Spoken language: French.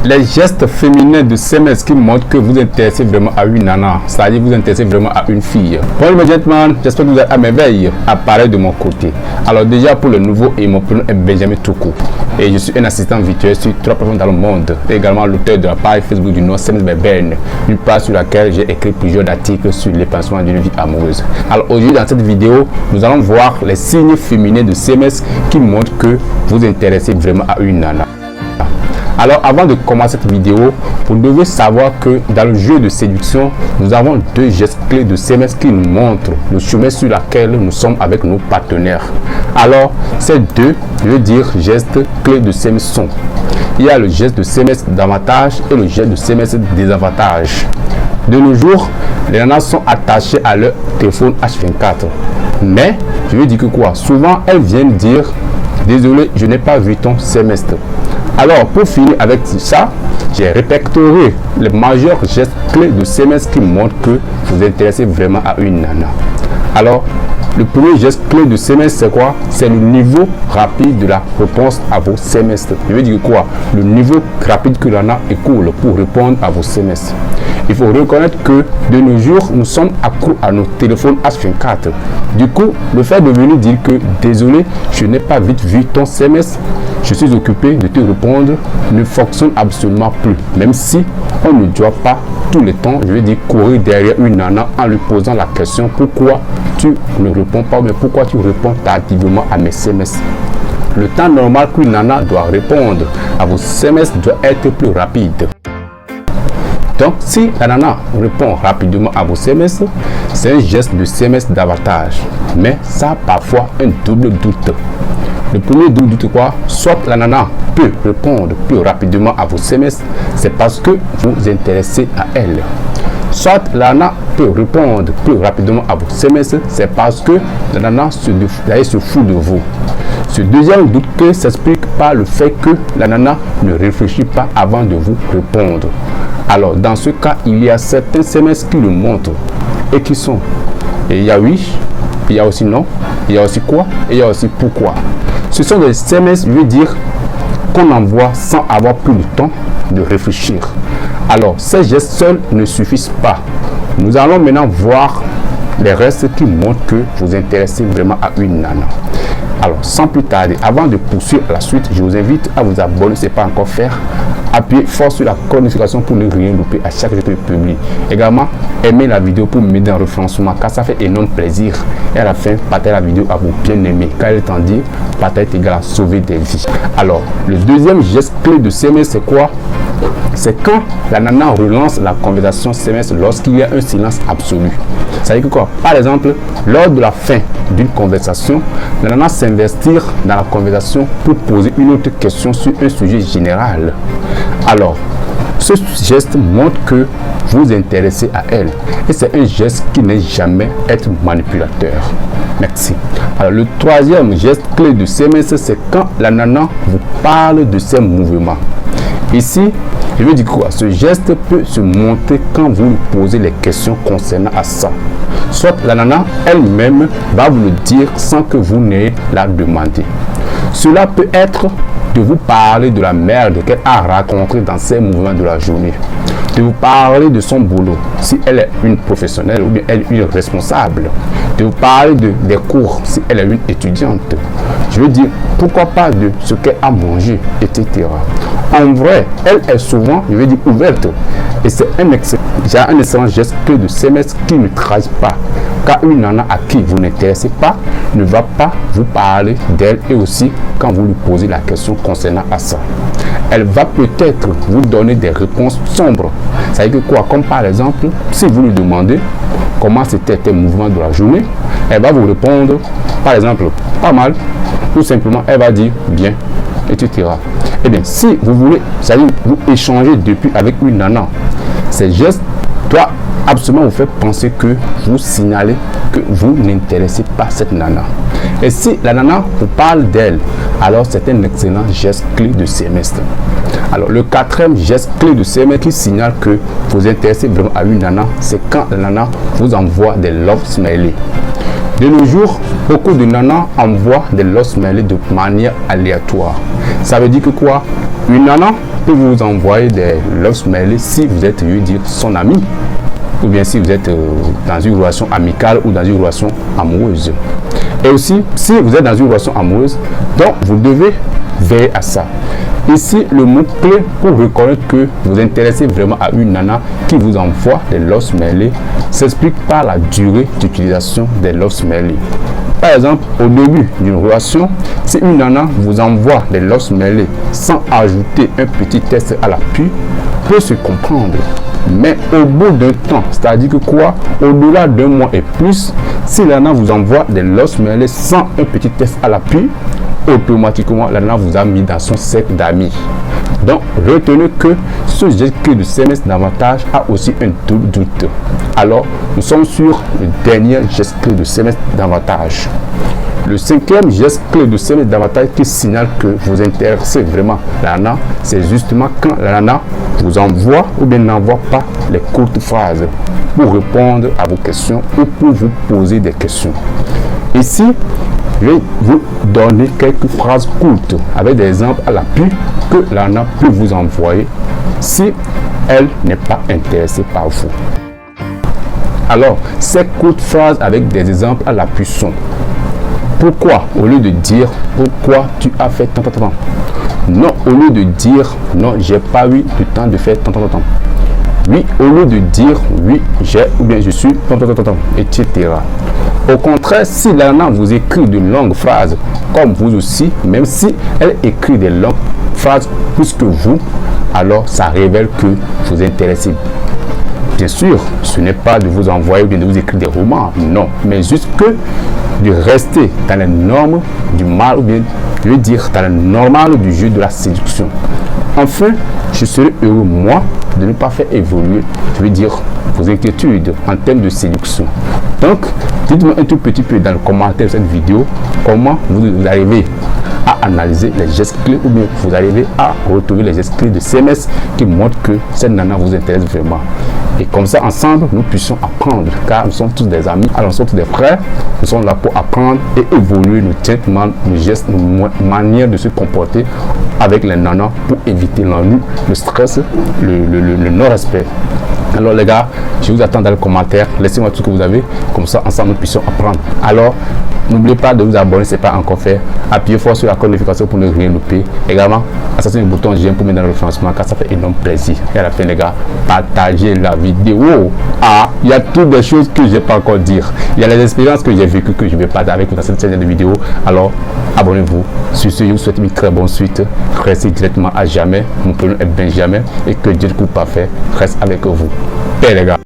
les gestes féminins de SMS qui montrent que vous intéressez vraiment à une nana, c'est-à-dire vous intéressez vraiment à une fille. Bonjour mes gentlemen, j'espère que vous êtes à merveille. Appareil de mon côté. Alors déjà pour le nouveau, mon prénom est Benjamin Toukou. Et je suis un assistant virtuel sur 3 plateformes dans le monde. Et également l'auteur de la page Facebook du nom SMS Beben, une page sur laquelle j'ai écrit plusieurs articles sur l'épanouissement d'une vie amoureuse. Alors aujourd'hui dans cette vidéo, nous allons voir les signes féminins de SMS qui montrent que vous intéressez vraiment à une nana. Alors avant de commencer cette vidéo, vous devez savoir que dans le jeu de séduction, nous avons deux gestes clés de SMS qui nous montrent le chemin sur lequel nous sommes avec nos partenaires. Alors ces deux, je veux dire, gestes clés de SMS sont: il y a le geste de SMS d'avantage et le geste de SMS désavantage. De nos jours, les nanas sont attachées à leur téléphone H24. Mais, je veux dire que quoi? Souvent, elles viennent dire: désolé, je n'ai pas vu ton semestre. Alors, pour finir avec ça, j'ai répertorié les majeurs gestes clés de SMS qui montrent que vous intéressez vraiment à une nana. Alors, le premier geste clé de SMS, c'est quoi? C'est le niveau rapide de la réponse à vos SMS. Je veux dire quoi? Le niveau rapide que la nana écoule pour répondre à vos SMS. Il faut reconnaître que de nos jours, nous sommes accros à nos téléphones H24. Du coup, le fait de venir dire que désolé, je n'ai pas vite vu ton SMS, je suis occupé de te répondre, ne fonctionne absolument plus. Même si on ne doit pas tout le temps, je veux dire, courir derrière une nana en lui posant la question: pourquoi tu ne réponds pas, mais pourquoi tu réponds tardivement à mes SMS? Le temps normal qu'une nana doit répondre à vos SMS doit être plus rapide. Donc, si la nana répond rapidement à vos SMS, c'est un geste de SMS d'avantage. Mais ça a parfois un double doute. Le premier doute, quoi? Soit la nana peut répondre plus rapidement à vos SMS, c'est parce que vous vous intéressez à elle. Soit la nana peut répondre plus rapidement à vos SMS, c'est parce que la nana se fout de vous. Ce deuxième doute s'explique par le fait que la nana ne réfléchit pas avant de vous répondre. Alors, dans ce cas, il y a certains SMS qui le montrent et qui sont: il y a oui, il y a aussi non, il y a aussi quoi, et il y a aussi pourquoi. Ce sont des SMS, je veux dire, qu'on envoie sans avoir plus le temps de réfléchir. Alors, ces gestes seuls ne suffisent pas. Nous allons maintenant voir les restes qui montrent que vous intéressez vraiment à une nana. Alors, sans plus tarder, avant de poursuivre la suite, je vous invite à vous abonner si ce n'est pas encore fait. Appuyez fort sur la notification pour ne rien louper à chaque fois que je publie. Également, aimez la vidéo pour m'aider dans le référencement car ça fait énorme plaisir. Et à la fin, partagez la vidéo à vos bien-aimés car il est temps de dire partager est égal à sauver des vies. Alors, le deuxième geste clé de SMS, c'est quoi? C'est quand la nana relance la conversation SMS lorsqu'il y a un silence absolu. Ça veut dire que quoi? Par exemple, lors de la fin d'une conversation, la nana s'investir dans la conversation pour poser une autre question sur un sujet général. Alors, ce geste montre que vous vous intéressez à elle. Et c'est un geste qui n'est jamais être manipulateur. Merci. Alors, le troisième geste clé de SMS, c'est quand la nana vous parle de ses mouvements. Ici, je veux dire quoi? Ce geste peut se montrer quand vous lui posez les questions concernant à ça. Soit la nana elle-même va vous le dire sans que vous n'ayez la demandé. Cela peut être de vous parler de la merde qu'elle a rencontrée dans ses mouvements de la journée. De vous parler de son boulot, si elle est une professionnelle ou bien elle est une responsable. De vous parler des cours, si elle est une étudiante. Je veux dire, pourquoi pas de ce qu'elle a mangé, etc. En vrai, elle est souvent, je veux dire, ouverte. Et c'est un excellent geste clé de SMS qui ne trahit pas. Car une nana à qui vous n'intéressez pas ne va pas vous parler d'elle et aussi quand vous lui posez la question concernant à ça. Elle va peut-être vous donner des réponses sombres. Ça veut dire quoi? Comme par exemple, si vous lui demandez comment c'était tes mouvements de la journée, elle va vous répondre, par exemple, pas mal, tout simplement, elle va dire bien, etc. Eh bien, si vous voulez, ça veut dire vous échanger depuis avec une nana, ces gestes doivent absolument vous faire penser que vous signalez que vous n'intéressez pas cette nana. Et si la nana vous parle d'elle, alors c'est un excellent geste clé de SMS. Alors, le quatrième geste clé de SMS qui signale que vous intéressez vraiment à une nana, c'est quand la nana vous envoie des love smileys. De nos jours, beaucoup de nanas envoient des love smileys de manière aléatoire. Ça veut dire que quoi? Une nana peut vous envoyer des love smileys si vous êtes, je veux dire, son ami, ou bien si vous êtes dans une relation amicale ou dans une relation amoureuse. Et aussi, si vous êtes dans une relation amoureuse, donc vous devez veiller à ça. Ici, le mot-clé pour reconnaître que vous intéressez vraiment à une nana qui vous envoie des love smileys s'explique par la durée d'utilisation des love smileys. Par exemple, au début d'une relation, si une nana vous envoie des love smileys sans ajouter un petit test à l'appui, peut se comprendre. Mais au bout d'un temps, c'est-à-dire que quoi, au-delà d'un mois et plus, si la nana vous envoie des love smileys sans un petit test à l'appui, automatiquement la nana vous a mis dans son cercle d'amis. Donc retenez que ce geste clé de SMS d'avantage a aussi un doute. Alors nous sommes sur le dernier geste clé de SMS d'avantage. Le cinquième geste clé de SMS d'avantage qui signale que vous intéressez vraiment la nana, c'est justement quand la nana vous envoie ou bien n'envoie pas les courtes phrases pour répondre à vos questions ou pour vous poser des questions. Ici, je vais vous donner quelques phrases courtes avec des exemples à l'appui que la nana peut vous envoyer si elle n'est pas intéressée par vous. Alors, ces courtes phrases avec des exemples à l'appui sont: pourquoi, au lieu de dire pourquoi tu as fait tant. Non, au lieu de dire non, j'ai pas eu le temps de faire tant. Oui, au lieu de dire oui, j'ai ou bien je suis etc. Au contraire, si la nana vous écrit de longues phrases, comme vous aussi, même si elle écrit des longues phrases plus que vous, alors ça révèle que vous intéressez. Bien sûr, ce n'est pas de vous envoyer ou bien de vous écrire des romans, non, mais juste que de rester dans les normes du mal, ou bien, je veux dire, dans le normal du jeu de la séduction. Enfin, je serais heureux, moi, de ne pas faire évoluer, je veux dire, vos inquiétudes en termes de séduction. Donc, dites-moi un tout petit peu dans le commentaire de cette vidéo comment vous arrivez à analyser les gestes clés ou bien vous arrivez à retrouver les gestes clés de CMS qui montrent que cette nana vous intéresse vraiment. Et comme ça, ensemble, nous puissions apprendre, car nous sommes tous des amis, alors nous sommes tous des frères, nous sommes là pour apprendre et évoluer nos traitements, nos gestes, nos manières de se comporter avec les nanas pour éviter l'ennui, le stress, le non-respect. Alors les gars, je vous attends dans les commentaires, laissez-moi tout ce que vous avez, comme ça ensemble nous puissions apprendre. Alors, n'oubliez pas de vous abonner si ce n'est pas encore fait, appuyez fort sur la cloche de notification pour ne rien louper. Également, associez le bouton j'aime pour mettre dans le référencement car ça fait énorme plaisir. Et à la fin les gars, partagez la vidéo. Ah, il y a toutes des choses que je n'ai pas encore dire. Il y a les expériences que j'ai vécues que je vais partager avec vous dans cette série de vidéos. Alors, abonnez-vous. Sur ce, je vous souhaite une très bonne suite. Restez directement à jamais. Mon prénom est Benjamin et que Dieu le coup parfait reste avec vous. Paix les gars.